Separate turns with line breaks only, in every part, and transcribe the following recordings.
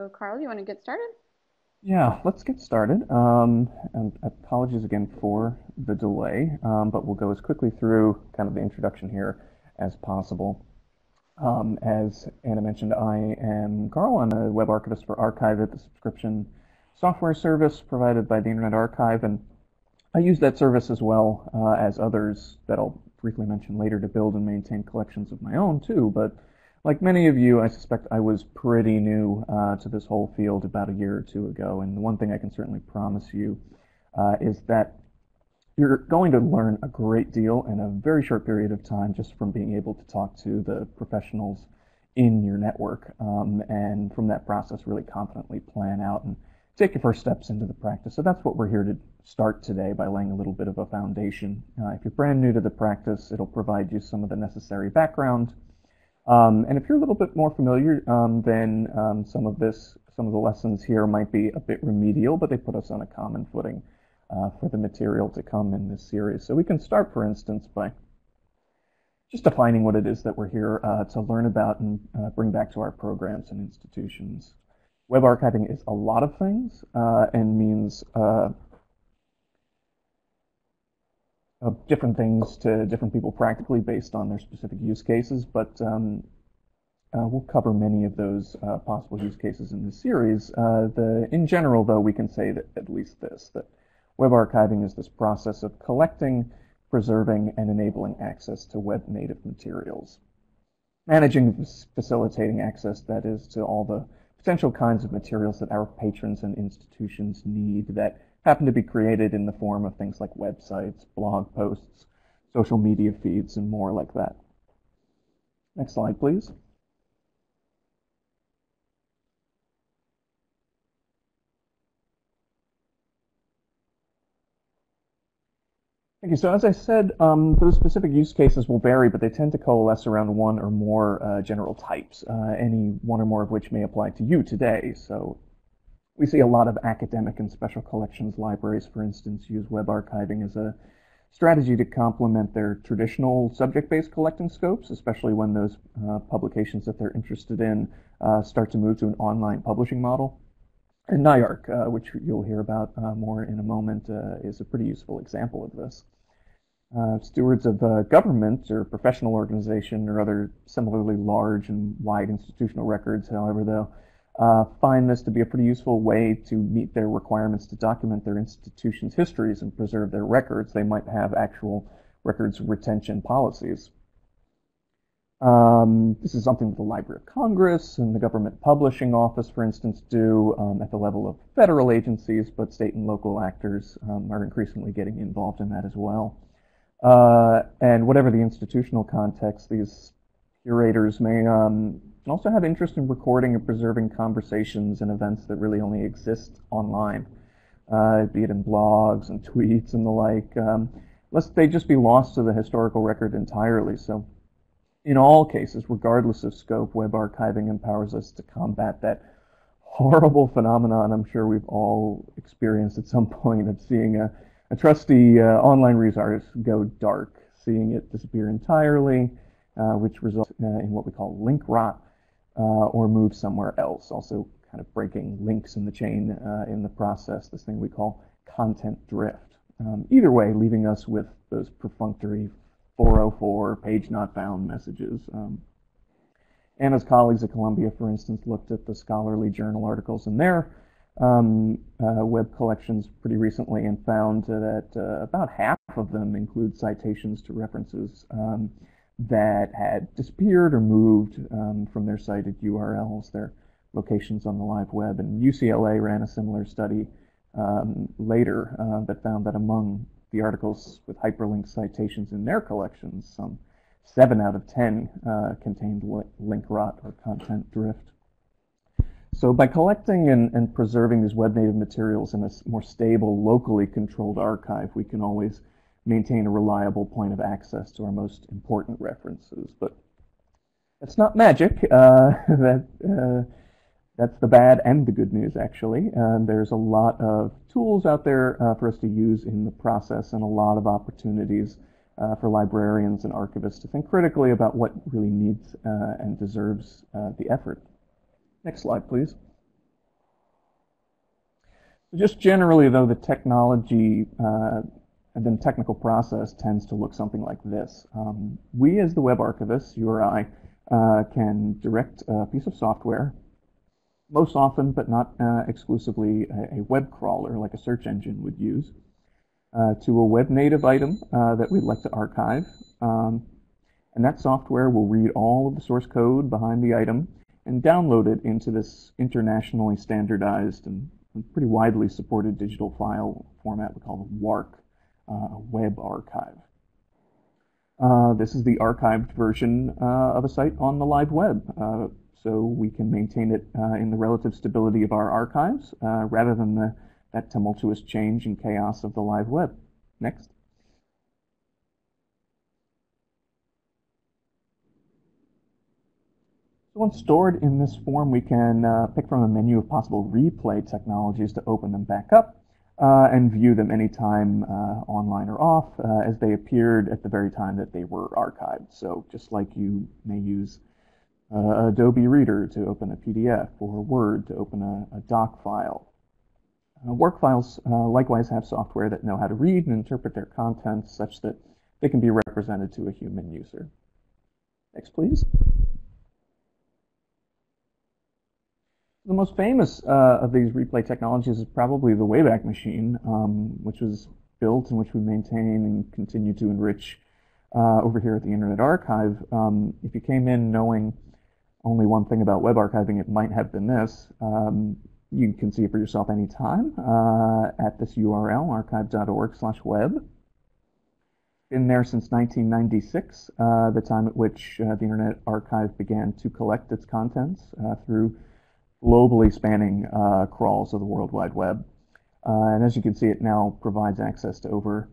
So, Carl, you want to get started?
Yeah, let's get started. And apologies again for the delay, but we'll go as quickly through kind of the introduction here as possible. As Anna mentioned, I am Carl. I'm a web archivist for Archive at the subscription software service provided by the Internet Archive, and I use that service as well as others that I'll briefly mention later to build and maintain collections of my own too. But like many of you, I suspect I was pretty new to this whole field about a year or two ago. And the one thing I can certainly promise you is that you're going to learn a great deal in a very short period of time just from being able to talk to the professionals in your network, and from that process really confidently plan out and take your first steps into the practice. So that's what we're here to start today, by laying a little bit of a foundation. If you're brand new to the practice, it'll provide you some of the necessary background. And if you're a little bit more familiar, then some of the lessons here might be a bit remedial, but they put us on a common footing for the material to come in this series. So we can start, for instance, by just defining what it is that we're here to learn about and bring back to our programs and institutions. Web archiving is a lot of things and means different things to different people practically based on their specific use cases, but we'll cover many of those possible use cases in this series. In general, though, we can say that at least that web archiving is this process of collecting, preserving, and enabling access to web-native materials. Managing, facilitating access, that is, to all the potential kinds of materials that our patrons and institutions need that happen to be created in the form of things like websites, blog posts, social media feeds, and more like that. Next slide, please. Thank you. So as I said, those specific use cases will vary, but they tend to coalesce around one or more general types, any one or more of which may apply to you today. So we see a lot of academic and special collections libraries, for instance, use web archiving as a strategy to complement their traditional subject-based collecting scopes, especially when those publications that they're interested in start to move to an online publishing model. And NYARC, which you'll hear about more in a moment, is a pretty useful example of this. Stewards of government or professional organization or other similarly large and wide institutional records, however, though, find this to be a pretty useful way to meet their requirements to document their institution's histories and preserve their records. They might have actual records retention policies. This is something that the Library of Congress and the Government Publishing Office, for instance, do at the level of federal agencies, but state and local actors are increasingly getting involved in that as well. And whatever the institutional context, these curators may also have interest in recording and preserving conversations and events that really only exist online, be it in blogs and tweets and the like, lest they just be lost to the historical record entirely. So in all cases, regardless of scope, web archiving empowers us to combat that horrible phenomenon I'm sure we've all experienced at some point of seeing a trusty online resource go dark, seeing it disappear entirely, which results in what we call link rot, or move somewhere else, also kind of breaking links in the chain in the process, this thing we call content drift. Either way, leaving us with those perfunctory 404 page not found messages. Anna's colleagues at Columbia, for instance, looked at the scholarly journal articles in their web collections pretty recently and found that about half of them include citations to references that had disappeared or moved from their cited URLs, their locations on the live web. And UCLA ran a similar study later that found that among the articles with hyperlink citations in their collections, some 7 out of 10 contained link rot or content drift. So by collecting and preserving these web-native materials in a more stable, locally controlled archive, we can always maintain a reliable point of access to our most important references. But that's not magic. That's the bad and the good news, actually. There's a lot of tools out there for us to use in the process, and a lot of opportunities for librarians and archivists to think critically about what really needs and deserves the effort. Next slide, please. Just generally, though, the technology and then technical process tends to look something like this. We, as the web archivist, you or I, can direct a piece of software, most often but not exclusively a web crawler like a search engine would use, to a web native item that we'd like to archive. And that software will read all of the source code behind the item and download it into this internationally standardized and pretty widely supported digital file format we call WARC, a web archive. This is the archived version of a site on the live web, so we can maintain it in the relative stability of our archives rather than that tumultuous change and chaos of the live web. Next. So once stored in this form, we can pick from a menu of possible replay technologies to open them back up and view them anytime online or off as they appeared at the very time that they were archived. So just like you may use Adobe Reader to open a PDF or Word to open a doc file. Work files likewise have software that know how to read and interpret their contents such that they can be represented to a human user. Next, please. The most famous of these replay technologies is probably the Wayback Machine, which was built and which we maintain and continue to enrich over here at the Internet Archive. If you came in knowing only one thing about web archiving, it might have been this. You can see it for yourself anytime at this URL, archive.org/web. Been there since 1996, the time at which the Internet Archive began to collect its contents through globally spanning crawls of the World Wide Web. And as you can see, it now provides access to over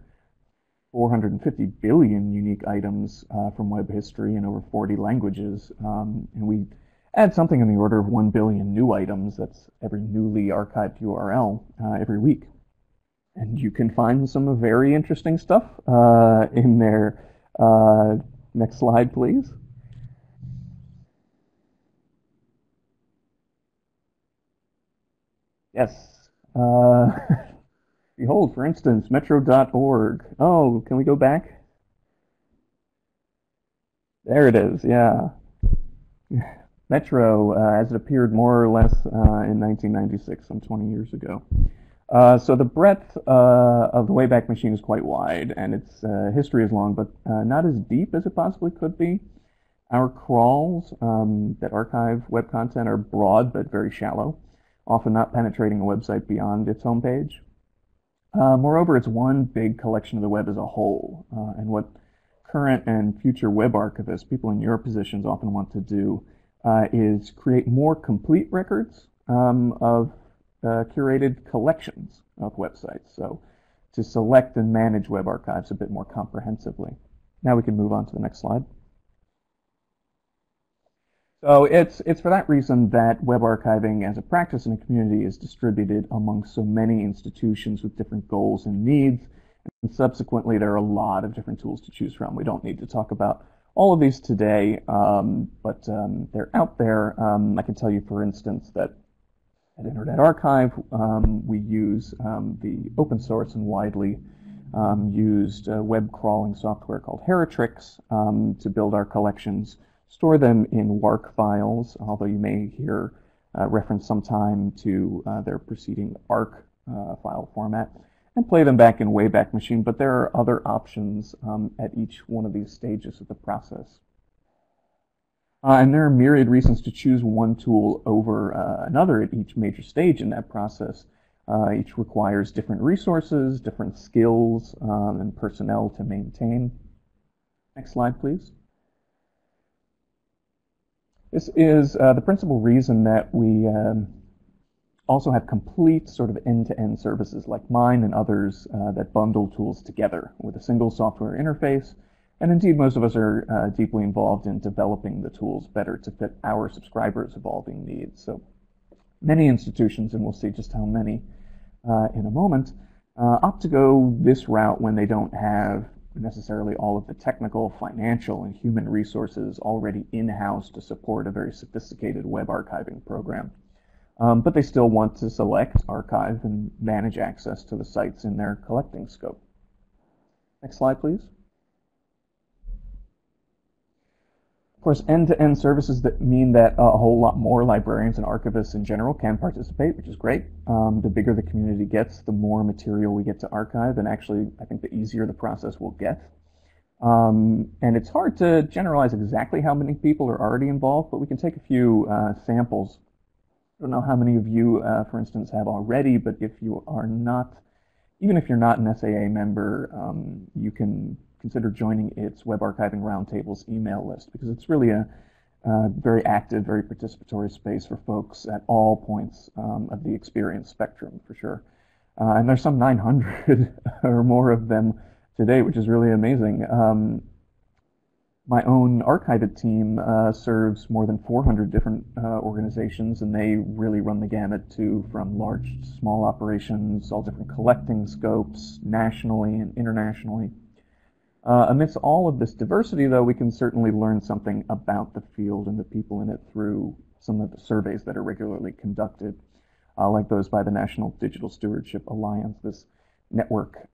450 billion unique items from web history in over 40 languages. And we add something in the order of 1 billion new items, that's every newly archived URL, every week. And you can find some very interesting stuff in there. Next slide, please. Yes. Behold, for instance, metro.org. Oh, can we go back? There it is, yeah. Metro, as it appeared more or less in 1996, some 20 years ago. So the breadth of the Wayback Machine is quite wide, and its history is long, but not as deep as it possibly could be. Our crawls that archive web content are broad but very shallow, often not penetrating a website beyond its homepage. Moreover, it's one big collection of the web as a whole, and what current and future web archivists, people in your positions, often want to do is create more complete records of curated collections of websites, so to select and manage web archives a bit more comprehensively. Now we can move on to the next slide. So it's for that reason that web archiving as a practice in a community is distributed among so many institutions with different goals and needs, and subsequently there are a lot of different tools to choose from. We don't need to talk about all of these today, but they're out there. I can tell you, for instance, that at Internet Archive we use the open source and widely used web crawling software called Heritrix to build our collections, store them in WARC files, although you may hear reference sometime to their preceding ARC file format, and play them back in Wayback Machine, but there are other options at each one of these stages of the process. And there are myriad reasons to choose one tool over another at each major stage in that process. Each requires different resources, different skills, and personnel to maintain. Next slide, please. This is the principal reason that we also have complete sort of end-to-end services like mine and others that bundle tools together with a single software interface. And indeed, most of us are deeply involved in developing the tools better to fit our subscribers' evolving needs. So many institutions, and we'll see just how many in a moment, opt to go this route when they don't have necessarily all of the technical, financial, and human resources already in-house to support a very sophisticated web archiving program. but they still want to select, archive, and manage access to the sites in their collecting scope. Next slide, please. Of course, end-to-end services that mean that a whole lot more librarians and archivists in general can participate, which is great. The bigger the community gets, the more material we get to archive, and actually, I think the easier the process will get. And it's hard to generalize exactly how many people are already involved, but we can take a few samples. I don't know how many of you, for instance, have already, but if you are not, even if you're not an SAA member, you can consider joining its Web Archiving Roundtable's email list, because it's really a very active, very participatory space for folks at all points of the experience spectrum, for sure. And there's some 900 or more of them today, which is really amazing. My own Archive It team serves more than 400 different organizations, and they really run the gamut too, from large to small operations, all different collecting scopes, nationally and internationally. Amidst all of this diversity, though, we can certainly learn something about the field and the people in it through some of the surveys that are regularly conducted, like those by the National Digital Stewardship Alliance, this network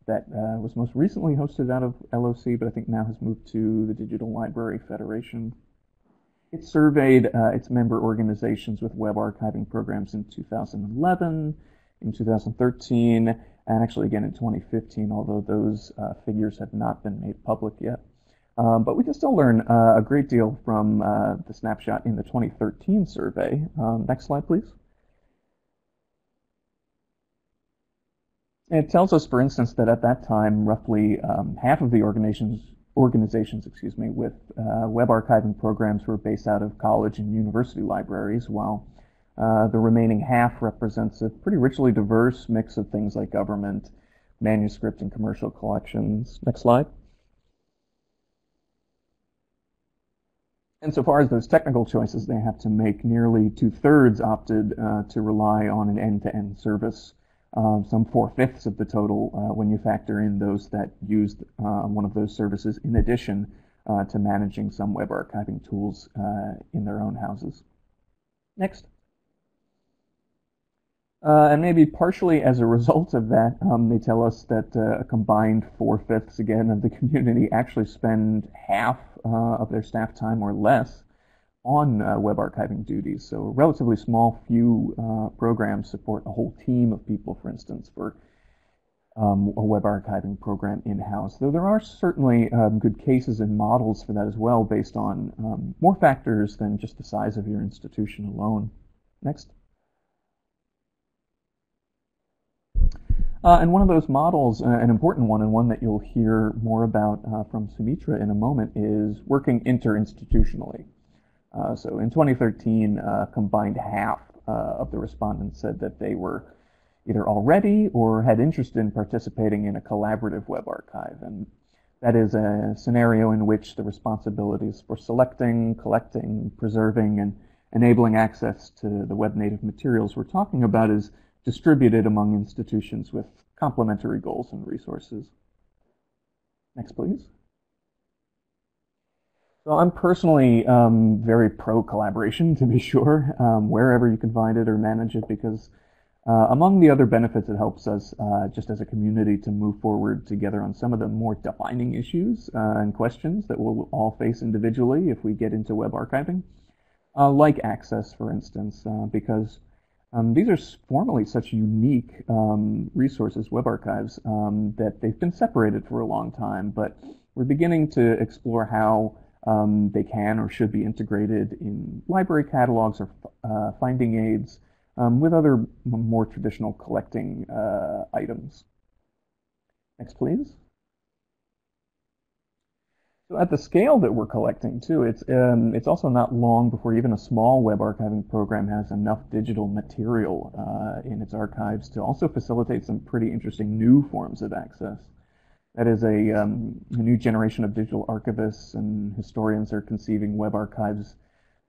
that was most recently hosted out of LOC, but I think now has moved to the Digital Library Federation. It surveyed its member organizations with web archiving programs in 2011, in 2013, and actually again in 2015, although those figures have not been made public yet. But we can still learn a great deal from the snapshot in the 2013 survey. Next slide, please. It tells us, for instance, that at that time, roughly half of the organizations with web archiving programs were based out of college and university libraries, while the remaining half represents a pretty richly diverse mix of things like government, manuscript, and commercial collections. Next slide. And so far as those technical choices they have to make, nearly 2/3 opted to rely on an end-to-end service. Some 4/5 of the total when you factor in those that used one of those services in addition to managing some web archiving tools in their own houses. Next. And maybe partially as a result of that, they tell us that a combined 4/5 again of the community actually spend half of their staff time or less on web archiving duties. So a relatively small few programs support a whole team of people, for instance, for a web archiving program in-house. Though there are certainly good cases and models for that as well, based on more factors than just the size of your institution alone. Next. And one of those models, an important one, and one that you'll hear more about from Sumitra in a moment, is working interinstitutionally. So in 2013, combined half of the respondents said that they were either already or had interest in participating in a collaborative web archive. And that is a scenario in which the responsibilities for selecting, collecting, preserving, and enabling access to the web native materials we're talking about is distributed among institutions with complementary goals and resources. Next, please. So I'm personally very pro-collaboration, to be sure, wherever you can find it or manage it, because among the other benefits, it helps us just as a community to move forward together on some of the more defining issues and questions that we'll all face individually if we get into web archiving, like access, for instance, because these are formally such unique resources, web archives, that they've been separated for a long time, but we're beginning to explore how they can or should be integrated in library catalogs or finding aids with other more traditional collecting items. Next, please. So at the scale that we're collecting too, it's also not long before even a small web archiving program has enough digital material in its archives to also facilitate some pretty interesting new forms of access. That is, a new generation of digital archivists and historians are conceiving web archives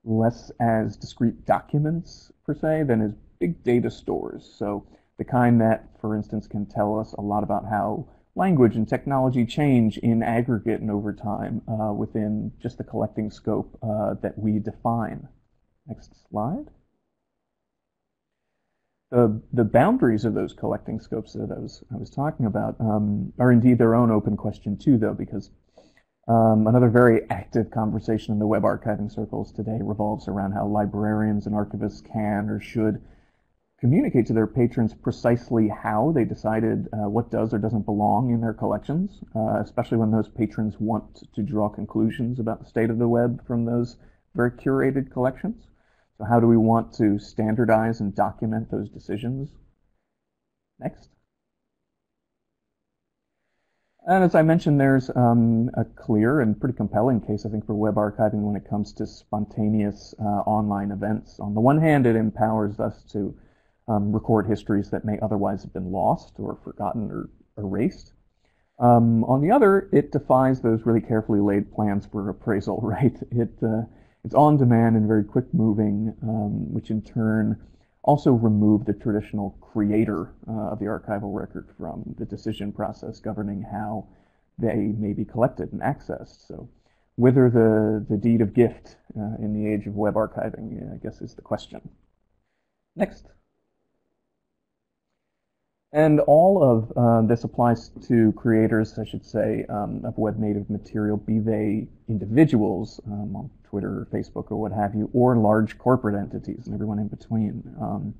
less as discrete documents, per se, than as big data stores. So the kind that, for instance, can tell us a lot about how language and technology change in aggregate and over time within just the collecting scope that we define. Next slide. The boundaries of those collecting scopes that I was talking about are indeed their own open question too, though, because another very active conversation in the web archiving circles today revolves around how librarians and archivists can or should communicate to their patrons precisely how they decided what does or doesn't belong in their collections, especially when those patrons want to draw conclusions about the state of the web from those very curated collections. So how do we want to standardize and document those decisions? Next. And as I mentioned, there's a clear and pretty compelling case, I think, for web archiving when it comes to spontaneous online events. On the one hand, it empowers us to record histories that may otherwise have been lost or forgotten or erased. On the other, it defies those really carefully laid plans for appraisal, right? It's on demand and very quick moving, which in turn also remove the traditional creator of the archival record from the decision process governing how they may be collected and accessed. So whether the deed of gift in the age of web archiving, I guess, is the question. Next. And all of this applies to creators, I should say, of web native material, be they individuals on Twitter or Facebook or what have you, or large corporate entities and everyone in between.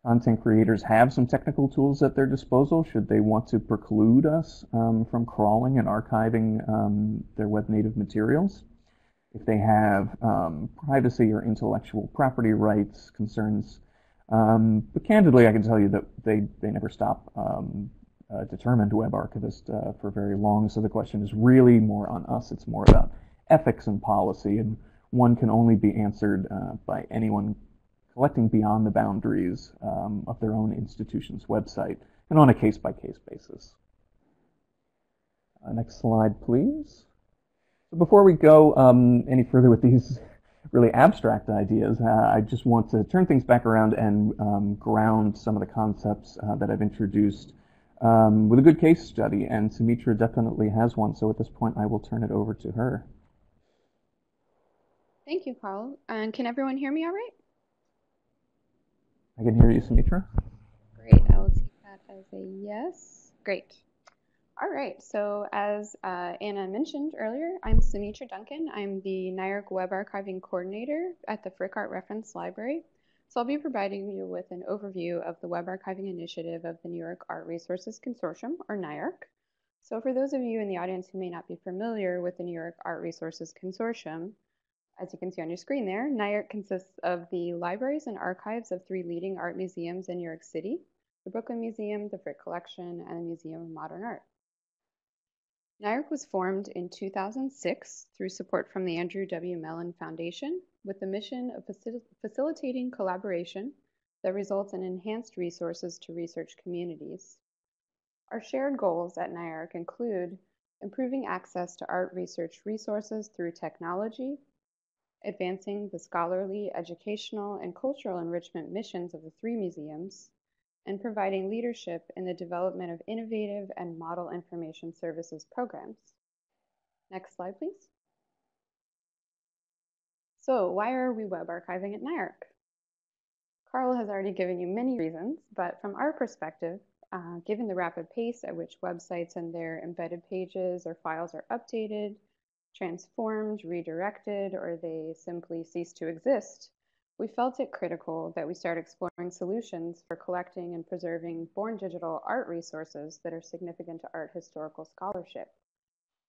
Content creators have some technical tools at their disposal should they want to preclude us from crawling and archiving their web native materials. If they have privacy or intellectual property rights concerns. But candidly, I can tell you that they never stop a determined web archivist for very long. So the question is really more on us. It's more about ethics and policy, and one can only be answered by anyone collecting beyond the boundaries of their own institution's website and on a case-by-case basis. Next slide, please. So before we go any further with these really abstract ideas, I just want to turn things back around and ground some of the concepts that I've introduced with a good case study, and Sumitra definitely has one, so at this point I will turn it over to her.
Thank you, Carl. And can everyone hear me all right?
I can hear you, Sumitra.
Great, I will take that as a yes. Great. All right, so as Anna mentioned earlier, I'm Sumitra Duncan. I'm the NYARC Web Archiving Coordinator at the Frick Art Reference Library. So I'll be providing you with an overview of the Web Archiving Initiative of the New York Art Resources Consortium, or NYARC. So for those of you in the audience who may not be familiar with the New York Art Resources Consortium, as you can see on your screen there, NYARC consists of the libraries and archives of 3 leading art museums in New York City, the Brooklyn Museum, the Frick Collection, and the Museum of Modern Art. NYARC was formed in 2006 through support from the Andrew W. Mellon Foundation with the mission of facilitating collaboration that results in enhanced resources to research communities. Our shared goals at NYARC include improving access to art research resources through technology, advancing the scholarly, educational, and cultural enrichment missions of the 3 museums, and providing leadership in the development of innovative and model information services programs. Next slide, please. So why are we web archiving at NYARC? Carl has already given you many reasons, but from our perspective, given the rapid pace at which websites and their embedded pages or files are updated, transformed, redirected, or they simply cease to exist, we felt it critical that we start exploring solutions for collecting and preserving born digital art resources that are significant to art historical scholarship.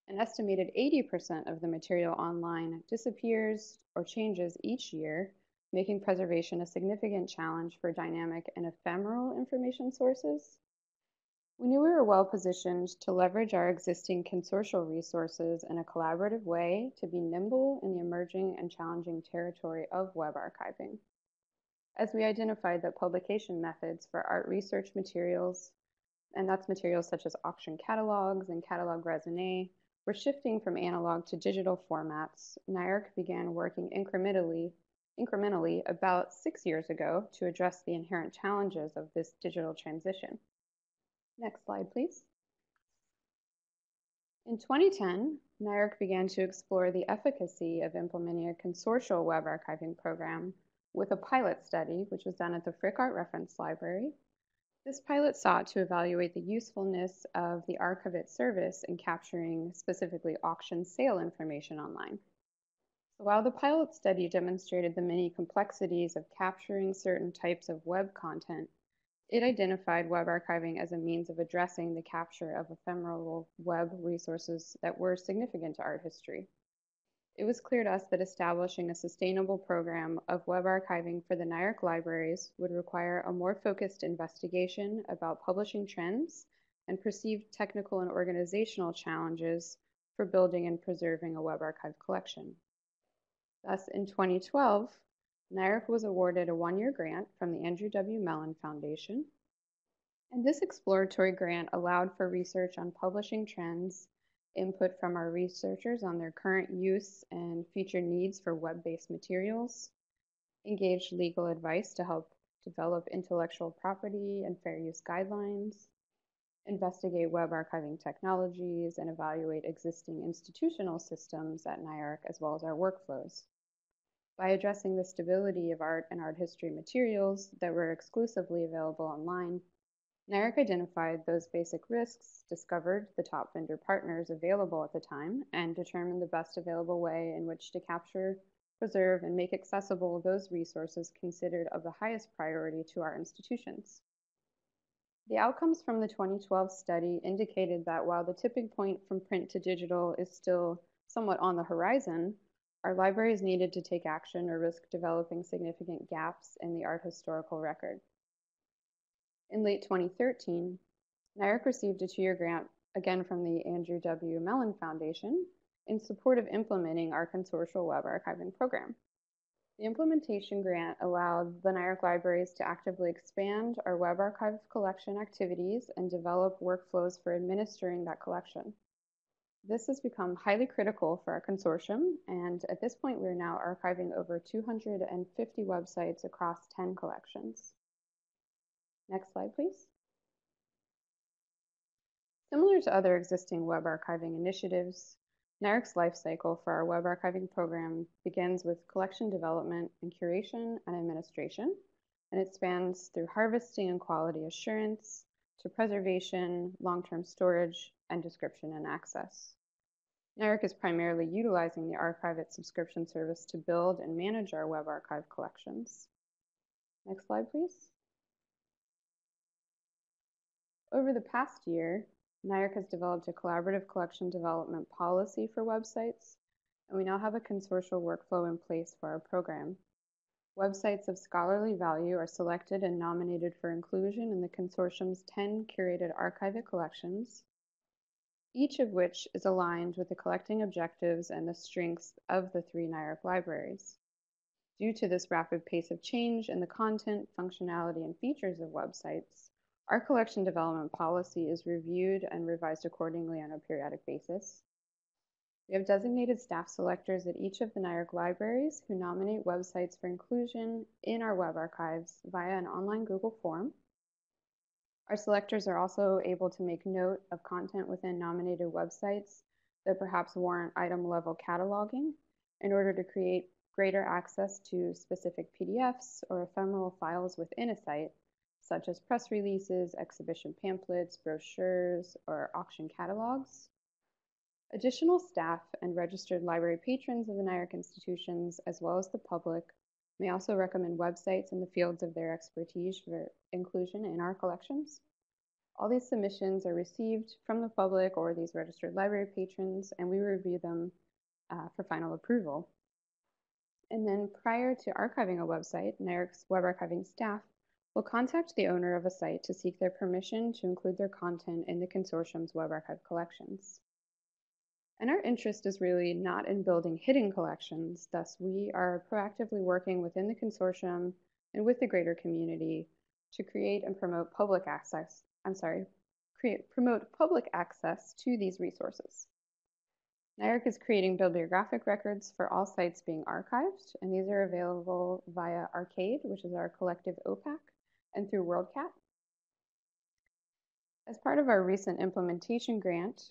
An estimated 80% of the material online disappears or changes each year, making preservation a significant challenge for dynamic and ephemeral information sources. We knew we were well positioned to leverage our existing consortial resources in a collaborative way to be nimble in the emerging and challenging territory of web archiving. As we identified that publication methods for art research materials, and that's materials such as auction catalogs and catalog raisonné, were shifting from analog to digital formats, NYARC began working incrementally about 6 years ago to address the inherent challenges of this digital transition. Next slide, please. In 2010, NYARC began to explore the efficacy of implementing a consortial web archiving program with a pilot study, which was done at the Frick Art Reference Library. This pilot sought to evaluate the usefulness of the Archivit service in capturing specifically auction sale information online. So while the pilot study demonstrated the many complexities of capturing certain types of web content, it identified web archiving as a means of addressing the capture of ephemeral web resources that were significant to art history. It was clear to us that establishing a sustainable program of web archiving for the NYARC libraries would require a more focused investigation about publishing trends and perceived technical and organizational challenges for building and preserving a web archive collection. Thus, in 2012, NYARC was awarded a one-year grant from the Andrew W. Mellon Foundation, and this exploratory grant allowed for research on publishing trends, input from our researchers on their current use and future needs for web-based materials, engaged legal advice to help develop intellectual property and fair use guidelines, investigate web archiving technologies, and evaluate existing institutional systems at NYARC as well as our workflows. By addressing the stability of art and art history materials that were exclusively available online, NYARC identified those basic risks, discovered the top vendor partners available at the time, and determined the best available way in which to capture, preserve, and make accessible those resources considered of the highest priority to our institutions. The outcomes from the 2012 study indicated that while the tipping point from print to digital is still somewhat on the horizon, our libraries needed to take action or risk developing significant gaps in the art historical record. In late 2013, NYARC received a two-year grant, again from the Andrew W. Mellon Foundation, in support of implementing our consortial web archiving program. The implementation grant allowed the NYARC libraries to actively expand our web archive collection activities and develop workflows for administering that collection. This has become highly critical for our consortium, and at this point we're now archiving over 250 websites across 10 collections. Next slide, please. Similar to other existing web archiving initiatives, NYARC's life cycle for our web archiving program begins with collection development and curation and administration, and it spans through harvesting and quality assurance to preservation, long-term storage, and description and access. NYARC is primarily utilizing the Archivit subscription service to build and manage our web archive collections. Next slide, please. Over the past year, NYARC has developed a collaborative collection development policy for websites, and we now have a consortial workflow in place for our program. Websites of scholarly value are selected and nominated for inclusion in the consortium's 10 curated Archivit collections, each of which is aligned with the collecting objectives and the strengths of the 3 NYARC libraries. Due to this rapid pace of change in the content, functionality, and features of websites, our collection development policy is reviewed and revised accordingly on a periodic basis. We have designated staff selectors at each of the NYARC libraries who nominate websites for inclusion in our web archives via an online Google form. Our selectors are also able to make note of content within nominated websites that perhaps warrant item-level cataloging in order to create greater access to specific PDFs or ephemeral files within a site, such as press releases, exhibition pamphlets, brochures, or auction catalogs. Additional staff and registered library patrons of the NYARC institutions, as well as the public, may also recommend websites in the fields of their expertise for inclusion in our collections. All these submissions are received from the public or these registered library patrons, and we review them for final approval. And then prior to archiving a website, NYARC's web archiving staff will contact the owner of a site to seek their permission to include their content in the consortium's web archive collections. And our interest is really not in building hidden collections, thus we are proactively working within the consortium and with the greater community to create and promote public access to these resources. NYARC is creating bibliographic records for all sites being archived, and these are available via Arcade, which is our collective OPAC, and through WorldCat. As part of our recent implementation grant,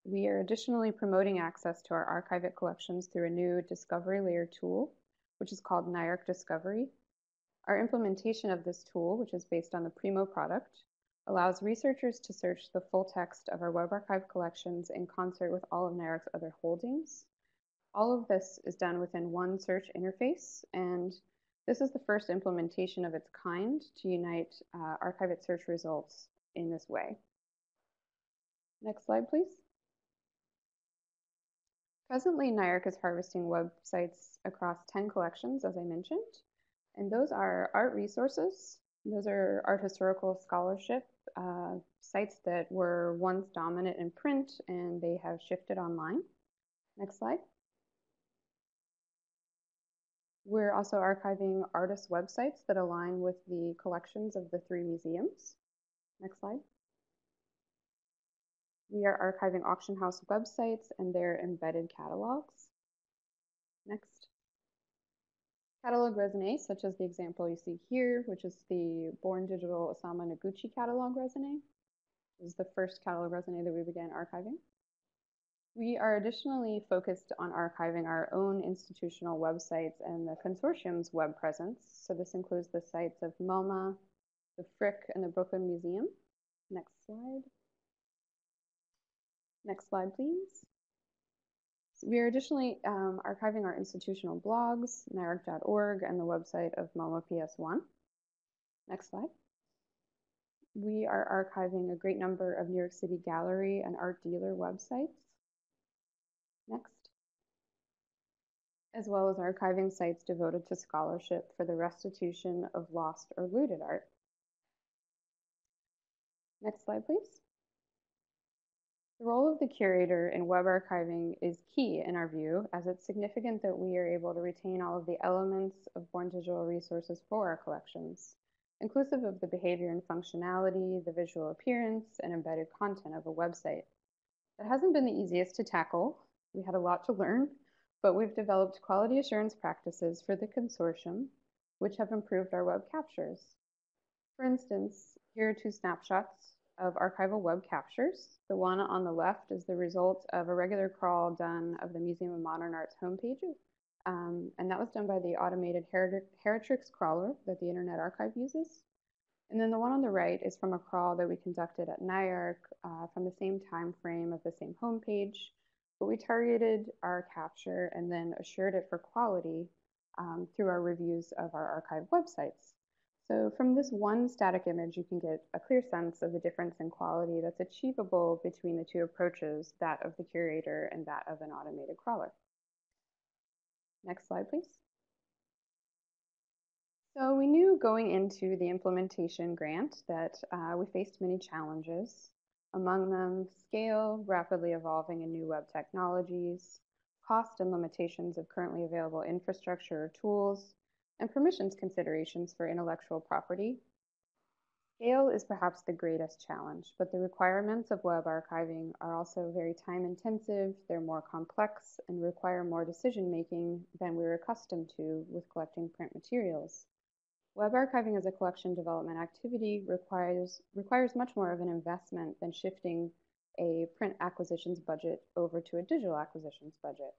we are additionally promoting access to our Archivit collections through a new discovery layer tool, which is called NYARC Discovery. Our implementation of this tool, which is based on the Primo product, allows researchers to search the full text of our web archive collections in concert with all of NYARC's other holdings. All of this is done within one search interface, and this is the first implementation of its kind to unite archive search results in this way. Next slide, please. Presently, NYARC is harvesting websites across 10 collections, as I mentioned, and those are art resources. Those are art historical scholarship sites that were once dominant in print, and they have shifted online. Next slide. We're also archiving artist websites that align with the collections of the 3 museums. Next slide. We are archiving auction house websites and their embedded catalogs. Next. Catalog raisonné, such as the example you see here, which is the Born Digital Osamu Noguchi catalog raisonné. This is the first catalog raisonné that we began archiving. We are additionally focused on archiving our own institutional websites and the consortium's web presence. So this includes the sites of MoMA, the Frick, and the Brooklyn Museum. Next slide. Next slide, please. So we are additionally archiving our institutional blogs, NYARC.org, and the website of MoMA PS1. Next slide. We are archiving a great number of New York City gallery and art dealer websites. Next. As well as archiving sites devoted to scholarship for the restitution of lost or looted art. Next slide, please. The role of the curator in web archiving is key in our view, as it's significant that we are able to retain all of the elements of Born Digital resources for our collections, inclusive of the behavior and functionality, the visual appearance, and embedded content of a website. That hasn't been the easiest to tackle. We had a lot to learn, but we've developed quality assurance practices for the consortium, which have improved our web captures. For instance, here are 2 snapshots of archival web captures. The one on the left is the result of a regular crawl done of the Museum of Modern Art's homepage, and that was done by the automated Heritrix crawler that the Internet Archive uses. And then the one on the right is from a crawl that we conducted at NYARC from the same time frame of the same homepage, but we targeted our capture and then assured it for quality through our reviews of our archive websites. So from this one static image, you can get a clear sense of the difference in quality that's achievable between the 2 approaches, that of the curator and that of an automated crawler. Next slide, please. So we knew going into the implementation grant that we faced many challenges, among them scale, rapidly evolving and new web technologies, cost and limitations of currently available infrastructure or tools, and permissions considerations for intellectual property. Scale is perhaps the greatest challenge, but the requirements of web archiving are also very time-intensive, they're more complex, and require more decision-making than we're accustomed to with collecting print materials. Web archiving as a collection development activity requires much more of an investment than shifting a print acquisitions budget over to a digital acquisitions budget.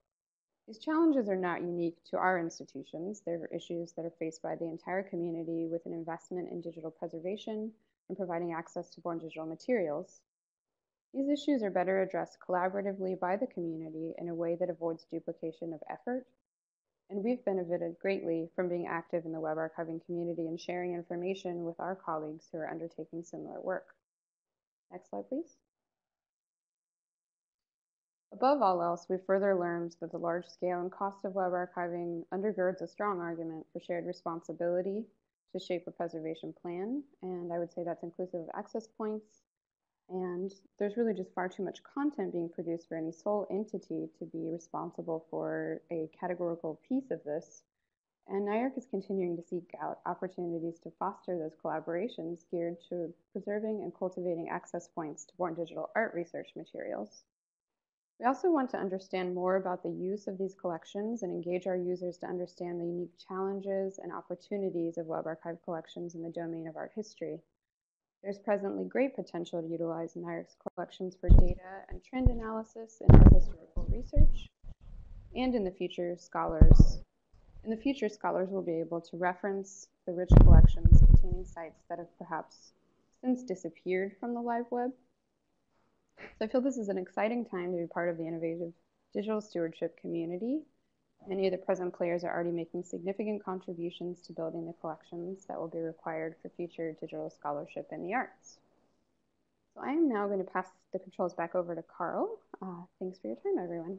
These challenges are not unique to our institutions. They're issues that are faced by the entire community with an investment in digital preservation and providing access to Born Digital materials. These issues are better addressed collaboratively by the community in a way that avoids duplication of effort. And we've benefited greatly from being active in the web archiving community and sharing information with our colleagues who are undertaking similar work. Next slide, please. Above all else, we further learned that the large scale and cost of web archiving undergirds a strong argument for shared responsibility to shape a preservation plan, and I would say that's inclusive of access points, and there's really just far too much content being produced for any sole entity to be responsible for a categorical piece of this, and NYARC is continuing to seek out opportunities to foster those collaborations geared to preserving and cultivating access points to Born Digital art research materials. We also want to understand more about the use of these collections and engage our users to understand the unique challenges and opportunities of web archive collections in the domain of art history. There's presently great potential to utilize NYARC's collections for data and trend analysis in art historical research, and in the future, scholars In the future, scholars will be able to reference the rich collections containing sites that have perhaps since disappeared from the live web. So I feel this is an exciting time to be part of the innovative digital stewardship community. Many of the present players are already making significant contributions to building the collections that will be required for future digital scholarship in the arts. So I am now going to pass the controls back over to Carl. Thanks for your time, everyone.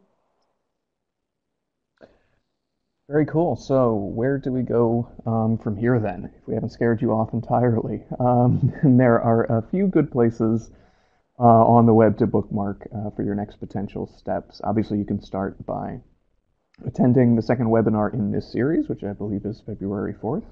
Very cool. So where do we go from here then, if we haven't scared you off entirely? And there are a few good places on the web to bookmark for your next potential steps. Obviously, you can start by attending the second webinar in this series, which I believe is February 4th.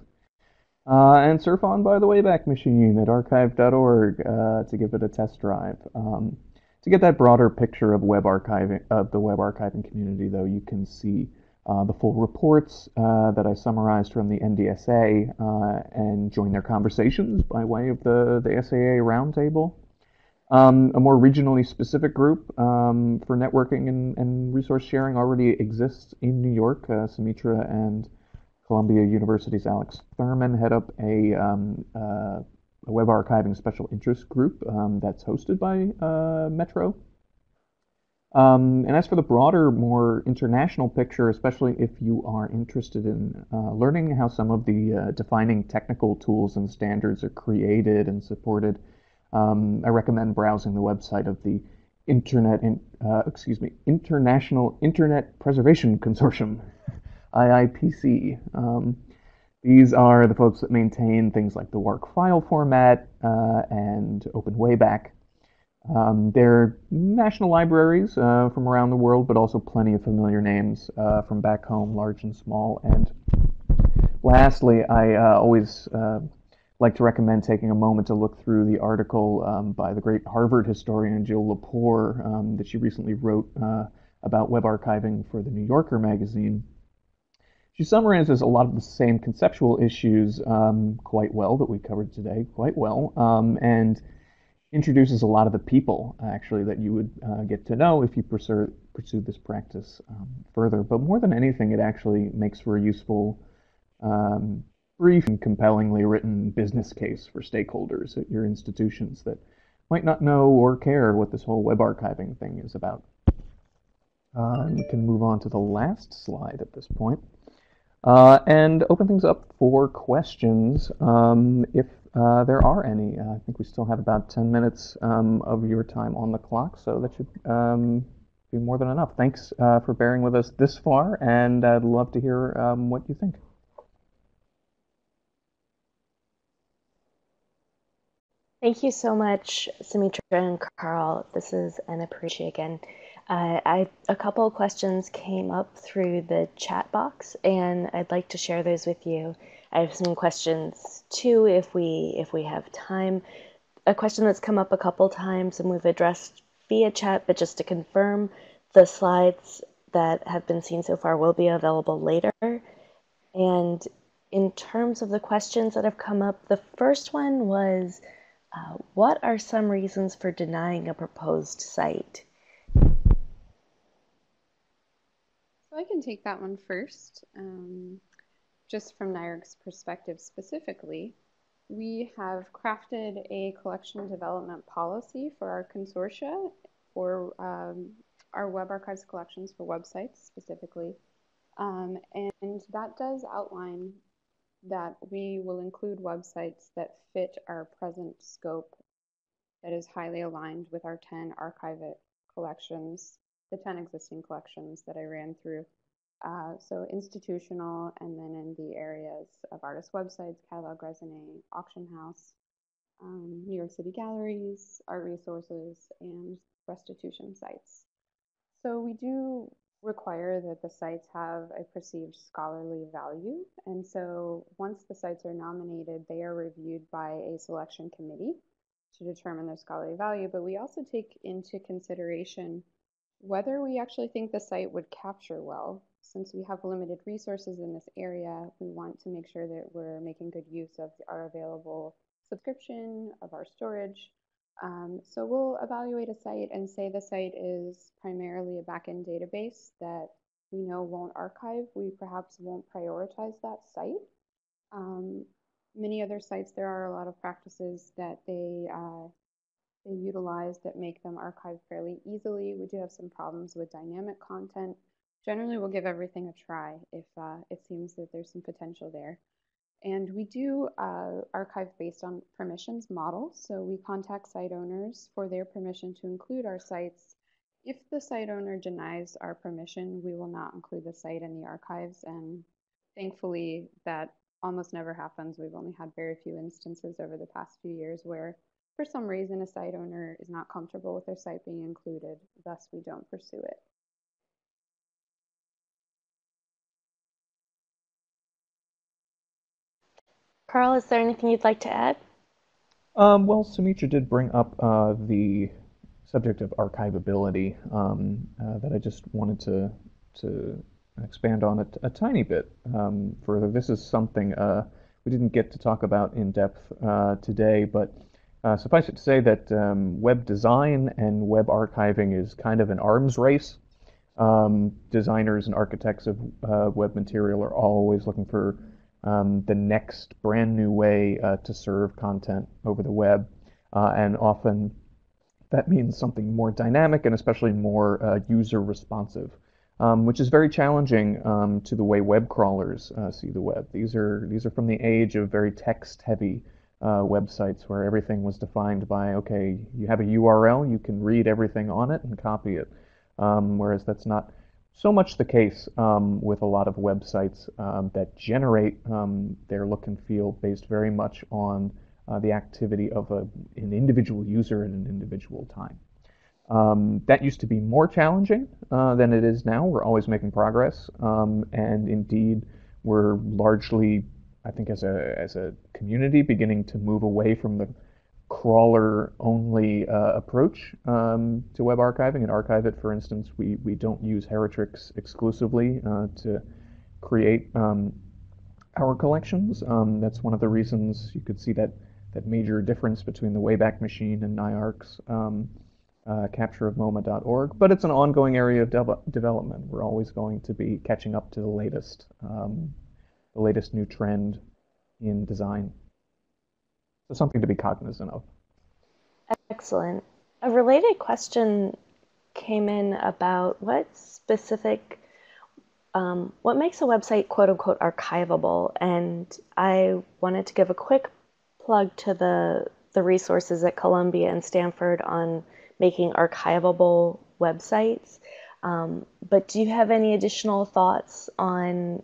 And surf on by the Wayback Machine at archive.org to give it a test drive. To get that broader picture of the web archiving community, though, you can see the full reports that I summarized from the NDSA and join their conversations by way of the SAA Roundtable. A more regionally specific group for networking and resource sharing already exists in New York. Sumitra and Columbia University's Alex Thurman head up a web archiving special interest group that's hosted by Metro. And as for the broader, more international picture, especially if you are interested in learning how some of the defining technical tools and standards are created and supported, I recommend browsing the website of the International Internet Preservation Consortium, IIPC. These are the folks that maintain things like the NYARC file format and Open Wayback. They're national libraries from around the world, but also plenty of familiar names from back home, large and small. And lastly, I always like to recommend taking a moment to look through the article by the great Harvard historian Jill Lepore that she recently wrote about web archiving for the New Yorker magazine. She summarizes a lot of the same conceptual issues quite well that we covered today, and introduces a lot of the people, actually, that you would get to know if you pursue this practice further. But more than anything, it actually makes for a useful, brief and compellingly written business case for stakeholders at your institutions that might not know or care what this whole web archiving thing is about. And we can move on to the last slide at this point. And open things up for questions if there are any. I think we still have about 10 minutes of your time on the clock, so that should be more than enough. Thanks for bearing with us this far, and I'd love to hear what you think.
Thank you so much, Sumitra and Carl. This is Anna Perici again. A couple of questions came up through the chat box, and I'd like to share those with you. I have some questions too, if we have time. A question that's come up a couple times and we've addressed via chat, but just to confirm, the slides that have been seen so far will be available later. And in terms of the questions that have come up, the first one was, what are some reasons for denying a proposed site?
So I can take that one first. Just from NYARC's perspective specifically, we have crafted a collection development policy for our consortia for our web archives collections for websites specifically. And that does outline that we will include websites that fit our present scope that is highly aligned with our 10 archive collections, the 10 existing collections that I ran through. So institutional, and then in the areas of artist websites, catalog, resume, auction house, New York City galleries, art resources, and restitution sites. So we do require that the sites have a perceived scholarly value. And so once the sites are nominated, they are reviewed by a selection committee to determine their scholarly value. But we also take into consideration whether we actually think the site would capture well. Since we have limited resources in this area, we want to make sure that we're making good use of our available subscription, of our storage. So we'll evaluate a site and say the site is primarily a backend database that we know won't archive, we perhaps won't prioritize that site. Many other sites, there are a lot of practices that they utilize that make them archive fairly easily. We do have some problems with dynamic content. Generally, we'll give everything a try if it seems that there's some potential there. And we do archive based on permissions model. So we contact site owners for their permission to include our sites. If the site owner denies our permission, we will not include the site in the archives. And thankfully, that almost never happens. We've only had very few instances over the past few years where, for some reason, a site owner is not comfortable with their site being included. Thus, we don't pursue it.
Carl, is there anything you'd like to add?
Well, Sumitra did bring up the subject of archivability that I just wanted to expand on a tiny bit further. This is something we didn't get to talk about in depth today, but suffice it to say that web design and web archiving is kind of an arms race. Designers and architects of web material are always looking for the next brand new way to serve content over the web, and often that means something more dynamic and especially more user responsive, which is very challenging to the way web crawlers see the web. These are from the age of very text-heavy websites where everything was defined by, okay, you have a URL, you can read everything on it and copy it, whereas that's not so much the case with a lot of websites that generate their look and feel based very much on the activity of an individual user at an individual time. That used to be more challenging than it is now. We're always making progress, and indeed, we're largely, I think, as a community, beginning to move away from the crawler-only approach to web archiving. And Archive It, for instance, we don't use Heritrix exclusively to create our collections. That's one of the reasons you could see that major difference between the Wayback Machine and NYARC's capture of MoMA.org. But it's an ongoing area of development. We're always going to be catching up to the latest new trend in design. So something to be cognizant of.
Excellent. A related question came in about what makes a website quote unquote archivable, and I wanted to give a quick plug to the resources at Columbia and Stanford on making archivable websites. But do you have any additional thoughts on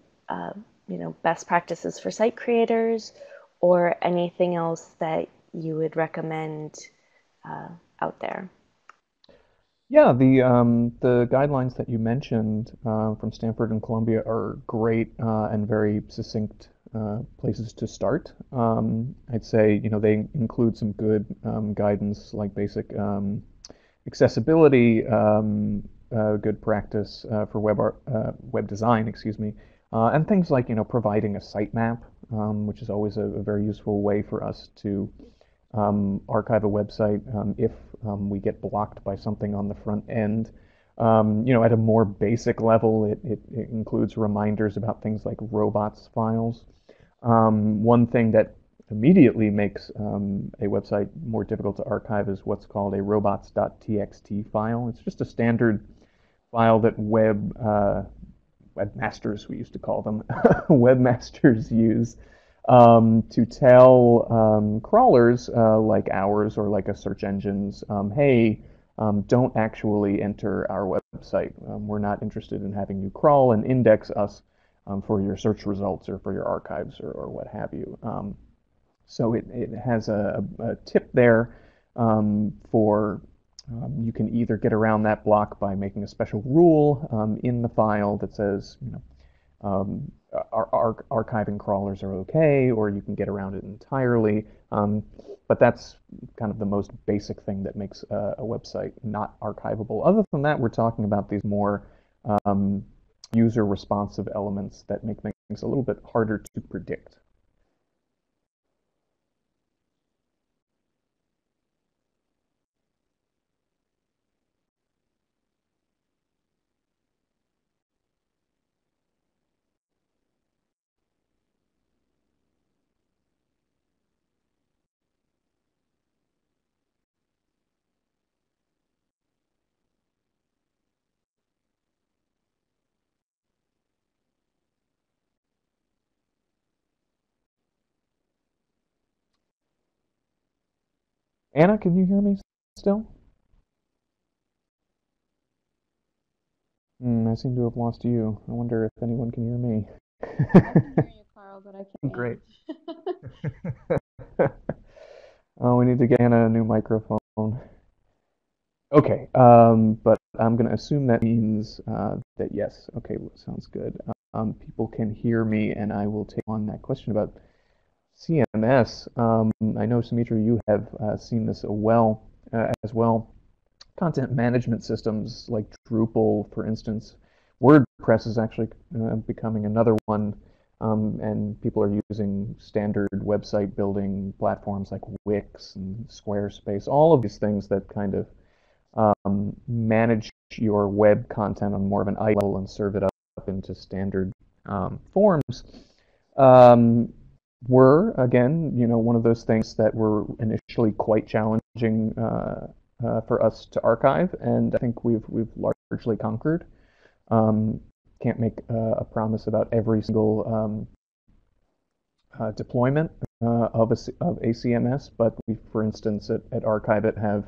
best practices for site creators, or anything else that you would recommend out there?
Yeah, the guidelines that you mentioned from Stanford and Columbia are great and very succinct places to start. I'd say they include some good guidance like basic accessibility, good practice for web design, excuse me, and things like providing a sitemap, which is always a very useful way for us to archive a website if we get blocked by something on the front end. At a more basic level, it includes reminders about things like robots files. One thing that immediately makes a website more difficult to archive is what's called a robots.txt file. It's just a standard file that webmasters, we used to call them, webmasters use to tell crawlers like ours or like a search engine's, hey, don't actually enter our website. We're not interested in having you crawl and index us for your search results or for your archives or what have you. So it has a tip there for you can either get around that block by making a special rule in the file that says, archiving crawlers are okay, or you can get around it entirely. But that's kind of the most basic thing that makes a website not archivable. Other than that, we're talking about these more user-responsive elements that make things a little bit harder to predict. Anna, can you hear me still? I seem to have lost you. I wonder if anyone can hear me.
I can hear you, Carl, but I can't.
Great. Oh, we need to get Anna a new microphone. Okay, but I'm going to assume that means that yes. Okay, sounds good. People can hear me, and I will take on that question about CMS. I know, Sumitra, you have seen this as well. Content management systems like Drupal, for instance. WordPress is actually becoming another one, and people are using standard website building platforms like Wix and Squarespace, all of these things that kind of manage your web content on more of an IT level and serve it up into standard forms. Were, again, one of those things that were initially quite challenging for us to archive, and I think we've largely conquered. Can't make a promise about every single deployment of a CMS, but we, for instance, at Archive It, have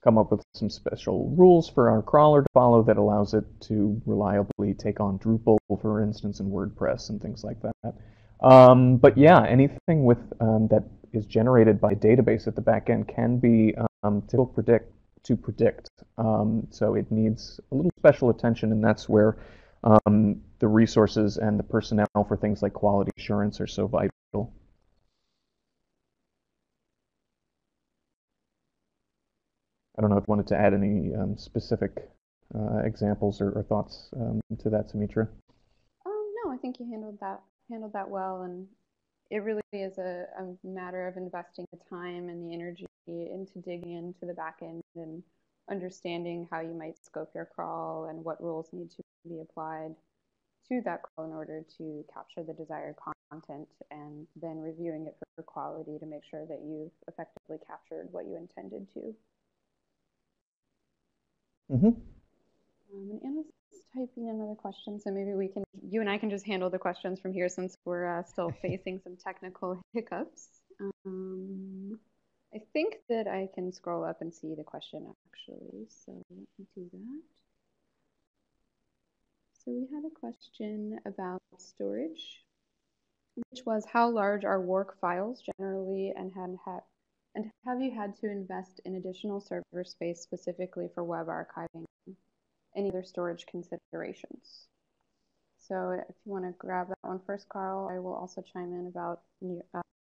come up with some special rules for our crawler to follow that allows it to reliably take on Drupal, for instance, and WordPress and things like that. But yeah, anything with that is generated by a database at the back end can be difficult to predict. So it needs a little special attention, and that's where the resources and the personnel for things like quality assurance are so vital. I don't know if you wanted to add any specific examples or thoughts to that, Sumitra.
No, I think you handled that well, and it really is a matter of investing the time and the energy into digging into the back end and understanding how you might scope your crawl and what rules need to be applied to that crawl in order to capture the desired content, and then reviewing it for quality to make sure that you've effectively captured what you intended to.
Mm-hmm.
And Anna's typing another question, so maybe you and I can just handle the questions from here since we're still facing some technical hiccups. I think that I can scroll up and see the question actually, so let me do that. So we had a question about storage, which was how large are WARC files generally, and have you had to invest in additional server space specifically for web archiving? Any other storage considerations? So if you want to grab that one first, Carl, I will also chime in about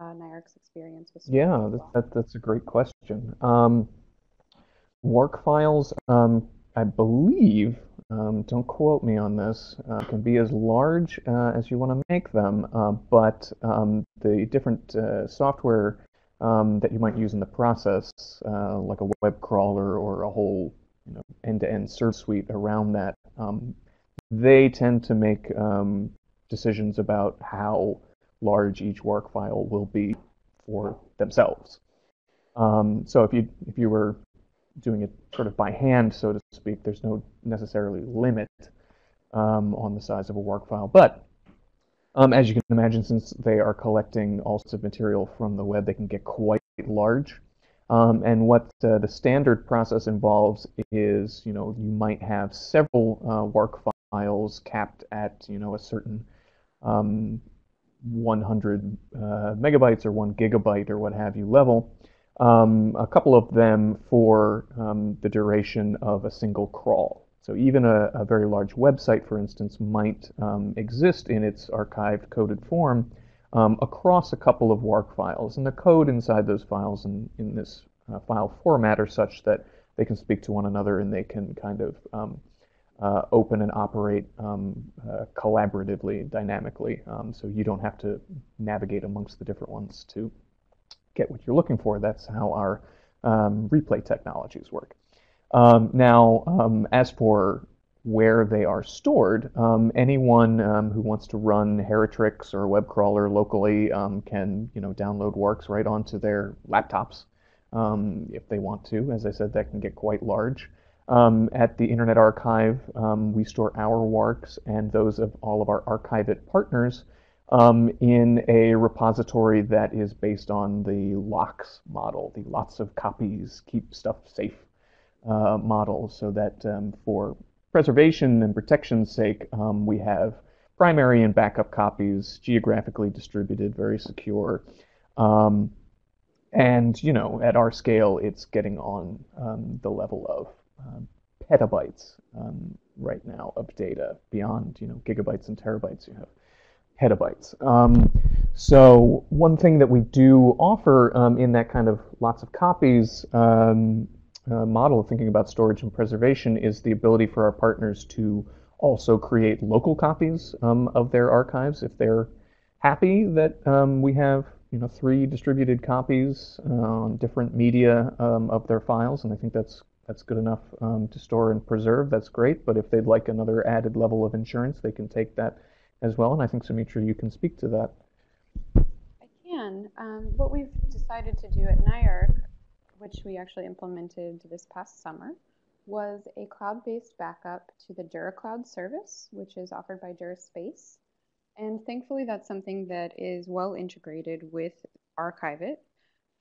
NYARC's experience with storage.
Yeah, that's a great question. WARC files, I believe, don't quote me on this, can be as large as you want to make them, but the different software that you might use in the process, like a web crawler or a whole end-to-end service suite around that, they tend to make decisions about how large each WARC file will be for themselves. So if you were doing it sort of by hand, so to speak, there's no necessarily limit on the size of a WARC file. But as you can imagine, since they are collecting all sorts of material from the web, they can get quite large. And what the standard process involves is, you might have several WARC files capped at, a certain 100 megabytes or 1 gigabyte or what have you level. A couple of them for the duration of a single crawl. So even a very large website, for instance, might exist in its archived coded form across a couple of WARC files. And the code inside those files in this file format are such that they can speak to one another and they can kind of open and operate collaboratively, dynamically. So you don't have to navigate amongst the different ones to get what you're looking for. That's how our replay technologies work. Now, as for where they are stored, anyone who wants to run Heritrix or a web crawler locally can, download WARCs right onto their laptops if they want to. As I said, that can get quite large. At the Internet Archive, we store our WARCs and those of all of our Archive It partners in a repository that is based on the LOCKSS model, the lots of copies, keep stuff safe model, so that for preservation and protection's sake, we have primary and backup copies, geographically distributed, very secure. And, you know, at our scale, it's getting on the level of petabytes right now of data. Beyond, you know, gigabytes and terabytes, you have petabytes. So one thing that we do offer in that kind of lots of copies model of thinking about storage and preservation is the ability for our partners to also create local copies of their archives if they're happy that we have, you know, 3 distributed copies on different media of their files, and I think that's good enough to store and preserve. That's great, but if they'd like another added level of insurance, they can take that as well, and I think, Sumitra, you can speak to that.
I can. What we've decided to do at NYARC, which we actually implemented this past summer, was a cloud-based backup to the DuraCloud service, which is offered by DuraSpace. And thankfully, that's something that is well integrated with Archive-It.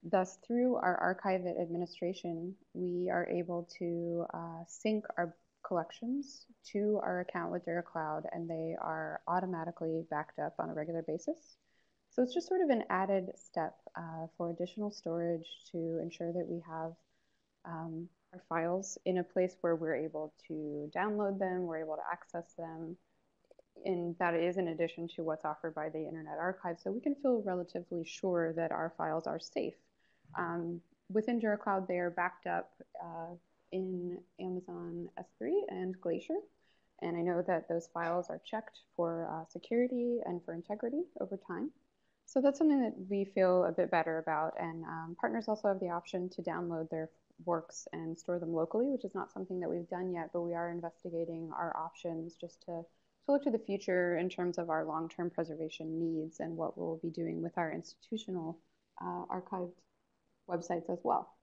Thus, through our Archive-It administration, we are able to sync our collections to our account with DuraCloud, and they are automatically backed up on a regular basis. So it's just sort of an added step for additional storage to ensure that we have our files in a place where we're able to download them, we're able to access them, and that is in addition to what's offered by the Internet Archive. So we can feel relatively sure that our files are safe. Within DuraCloud, they are backed up in Amazon S3 and Glacier. And I know that those files are checked for security and for integrity over time. So that's something that we feel a bit better about. And partners also have the option to download their works and store them locally, which is not something that we've done yet, but we are investigating our options just to look to the future in terms of our long-term preservation needs and what we'll be doing with our institutional archived websites as well.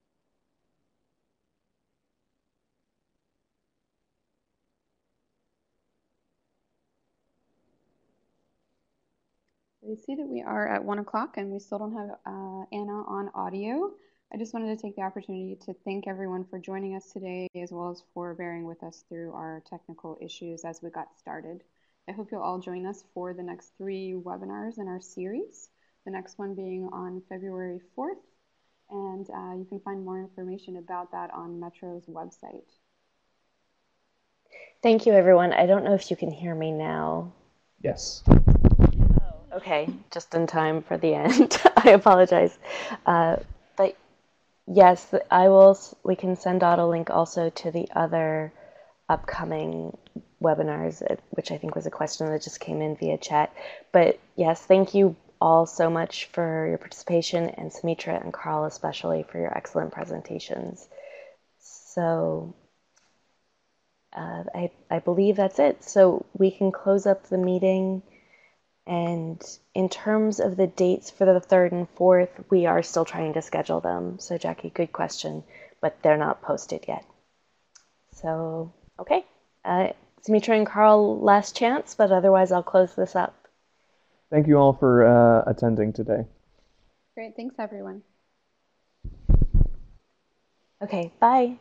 We see that we are at 1 o'clock and we still don't have Anna on audio. I just wanted to take the opportunity to thank everyone for joining us today, as well as for bearing with us through our technical issues as we got started. I hope you'll all join us for the next 3 webinars in our series, the next one being on February 4th, and you can find more information about that on Metro's website.
Thank you, everyone. I don't know if you can hear me now.
Yes.
Okay, just in time for the end. I apologize. But yes, we can send out a link also to the other upcoming webinars, which I think was a question that just came in via chat. But yes, thank you all so much for your participation, and Sumitra and Carl especially for your excellent presentations. So I believe that's it. So we can close up the meeting. And in terms of the dates for the 3rd and 4th, we are still trying to schedule them. So Jackie, good question, but they're not posted yet. So, okay. Sumitra and Carl, last chance, but otherwise I'll close this up.
Thank you all for attending today.
Great, thanks everyone.
Okay, bye.